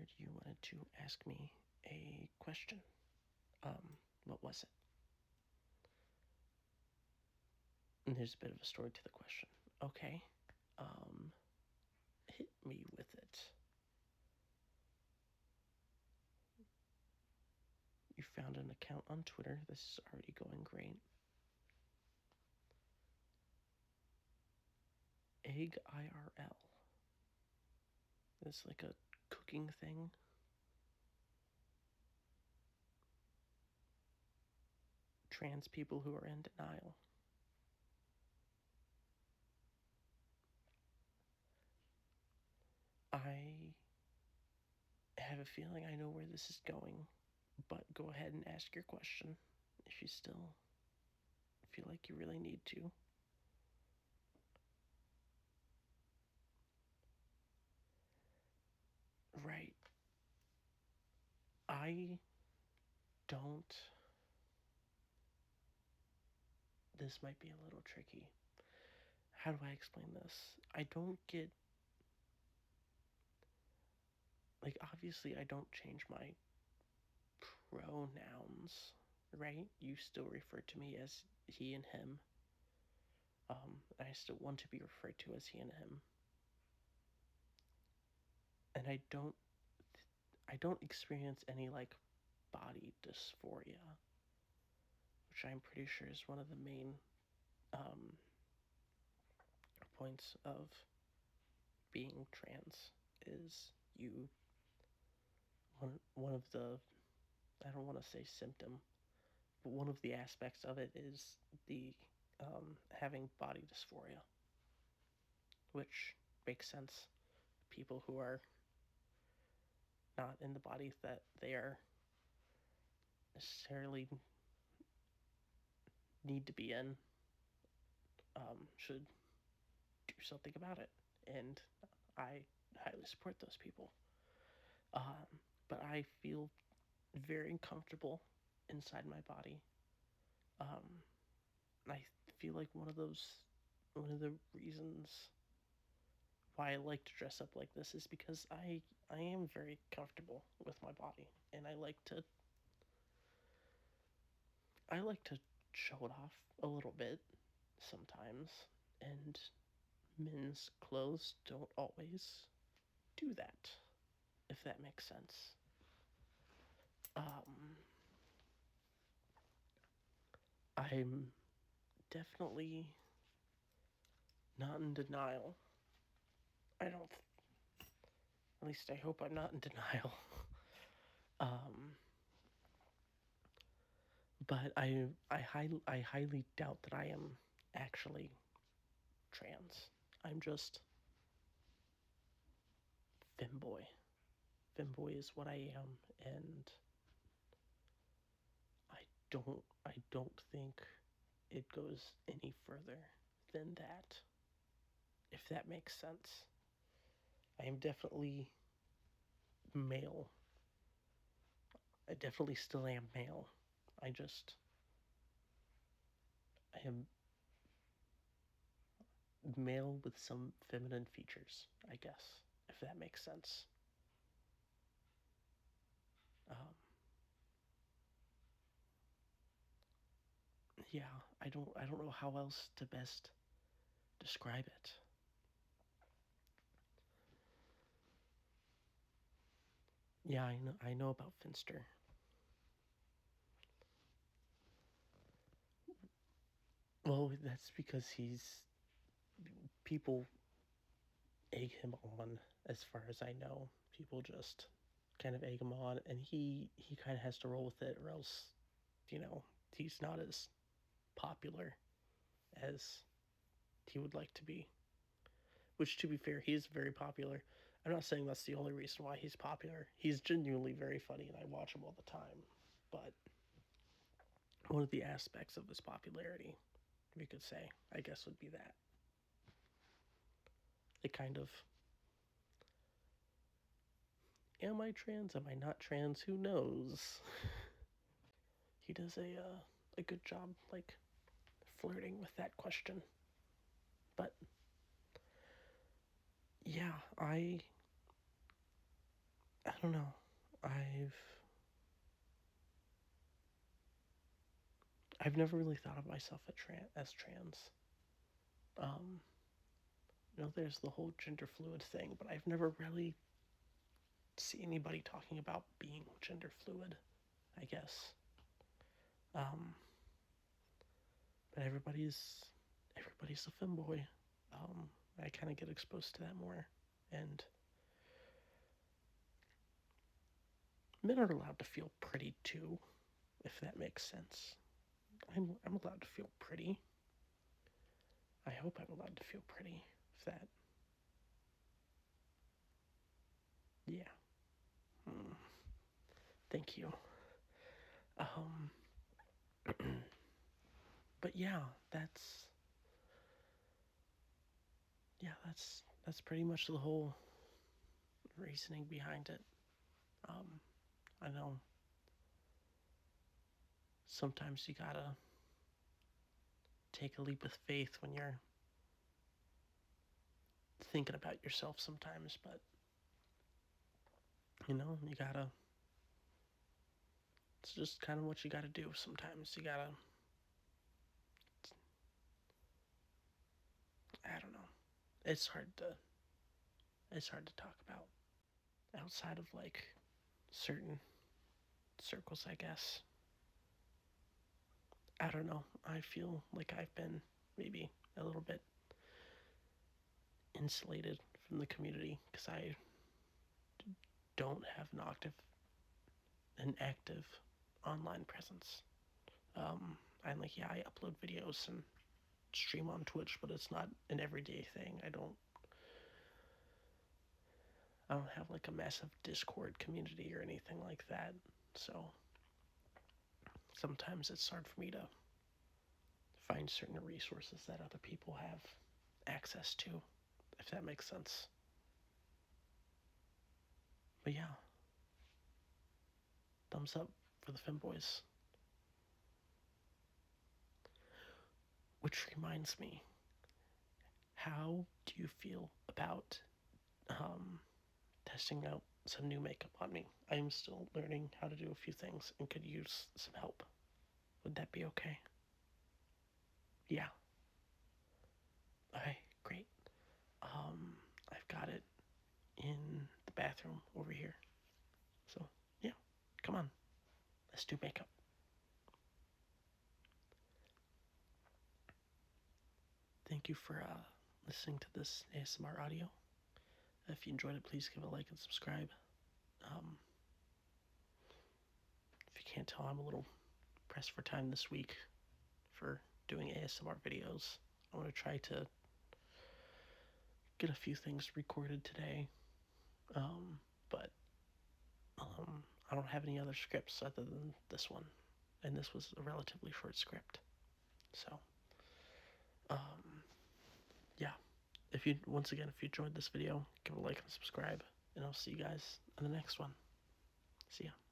heard you wanted to ask me a question. What was it? And there's a bit of a story to the question. Okay. Hit me with it. You found an account on Twitter. This is already going great. Egg IRL. It's like a cooking thing. Trans people who are in denial. I have a feeling I know where this is going, but go ahead and ask your question if you still feel like you really need to. Right. I don't. This might be a little tricky. How do I explain this? I don't get. Like, obviously, I don't change my pronouns, right? You still refer to me as he and him. I still want to be referred to as he and him. And I don't experience any, like, body dysphoria, which I'm pretty sure is one of the main points of being trans, is you, one of the, I don't want to say symptom, but one of the aspects of it is the having body dysphoria, which makes sense. People who are not in the body that they are necessarily need to be in should do something about it, and I highly support those people. But I feel very uncomfortable inside my body. I feel like one of the reasons why I like to dress up like this is because I am very comfortable with my body, and I like to show it off a little bit sometimes, and men's clothes don't always do that, if that makes sense. I'm definitely not in denial. I don't, at least I hope I'm not in denial. But I highly doubt that I am actually trans. I'm just Femboy. Femboy is what I am, and I don't think it goes any further than that, if that makes sense. I am definitely male. I definitely still am male. I am male with some feminine features, I guess, if that makes sense. Yeah, I don't know how else to best describe it. Yeah, I know about Finster. Well, that's because people egg him on, as far as I know. People just kind of egg him on, and he kind of has to roll with it, or else, he's not as popular as he would like to be. Which, to be fair, he is very popular. I'm not saying that's the only reason why he's popular. He's genuinely very funny, and I watch him all the time. But one of the aspects of his popularity, we could say, I guess, would be that. It kind of, am I trans? Am I not trans? Who knows? He does a good job, like, flirting with that question. But yeah, I don't don't know. I've never really thought of myself as trans. Um, there's the whole gender fluid thing, but I've never really seen anybody talking about being gender fluid, I guess. Um, but everybody's a femboy. I kind of get exposed to that more, and men are allowed to feel pretty too, if that makes sense. I'm allowed to feel pretty. I hope I'm allowed to feel pretty. If that, yeah. Hmm. Thank you. Um, but that's that's pretty much the whole reasoning behind it. Um, I know sometimes you gotta take a leap of faith when you're thinking about yourself sometimes, but you gotta. It's just kind of what you gotta do sometimes. You gotta. I don't know. It's hard to. It's hard to talk about outside of like certain circles, I guess. I don't know. I feel like I've been maybe a little bit insulated from the community because I don't have an active online presence. I'm like, yeah, I upload videos and stream on Twitch, but it's not an everyday thing. I don't have like a massive Discord community or anything like that. So sometimes it's hard for me to find certain resources that other people have access to, if that makes sense. But yeah, thumbs up for the Femboys. Which reminds me, how do you feel about testing out some new makeup on me? I am still learning how to do a few things and could use some help. Would that be okay? Yeah. Okay, great. I've got it in the bathroom over here. So, yeah, come on. Let's do makeup. Thank you for listening to this ASMR audio. If you enjoyed it, please give a like and subscribe. Um, if you can't tell, I'm a little pressed for time this week for doing ASMR videos. I want to try to get a few things recorded today, but I don't have any other scripts other than this one, and this was a relatively short script. So, yeah. If you enjoyed this video, give a like and subscribe, and I'll see you guys in the next one. See ya.